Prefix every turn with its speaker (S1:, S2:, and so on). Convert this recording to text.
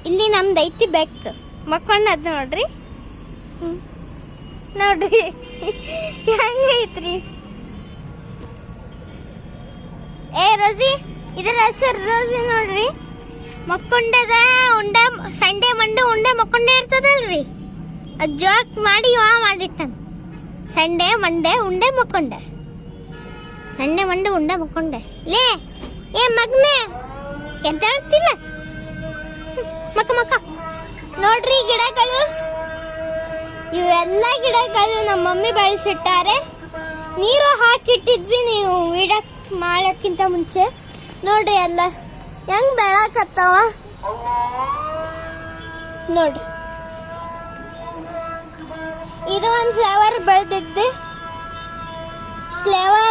S1: ಇಲ್ಲಿ ನಮ್ದು ಐತಿ ಬೆಕ್ ಮಕ್ಕೊಂಡದ್ ನೋಡ್ರಿ. ನೋಡ್ರಿ ಹೆಂಗೈತ್ರಿ. ಏ ರೋಸಿ, ಇದರ ಹೆಸರು ರೋಸಿ ನೋಡ್ರಿ. ಮಕ್ಕೊಂಡದ ಉಂಡೆ ಸಂಡೆ ಮಂಡೆ ಉಂಡೆ ಮಕ್ಕೊಂಡೆ ಇರ್ತದಲ್ರಿ, ಅದು ಜೋಕ್ ಮಾಡಿ ಮಾಡಿಟ್ಟಾನ. ಸಂಡೆ ಮಂಡೆ ಉಂಡೆ ಮಕ್ಕೊಂಡೆ, ಸಂಡೆ ಮಂಡೆ ಉಂಡೆ ಮಕ್ಕೊಂಡೆ. ಲೇ ಏ ಮಗ್ನೆ ಎದ್ದಾಡ್ತಿಲ್ಲ, ಮಕ್ಕ ಮಕ್ಕ. ನೋಡ್ರಿ ಗಿಡಗಳು, ಇವೆಲ್ಲ ಗಿಡಗಳು ನಮ್ಮ ಮಮ್ಮಿ ಬೆಳೆಸಿಟ್ಟಾರೆ. ನೀರು ಹಾಕಿಟ್ಟಿದ್ವಿ ನೀವು ವಿಡಿಯೋ ಮಾಡೋಕ್ಕಿಂತ ಮುಂಚೆ. ನೋಡ್ರಿ ಎಲ್ಲ ಹೆಂಗ್ ಬೆಳಕತ್ತಾವ ನೋಡ್ರಿ. ಇದು ಒಂದು ಫ್ಲವರ್ ಬೆಳೆದಿದ್ದೆ. ಫ್ಲವರ್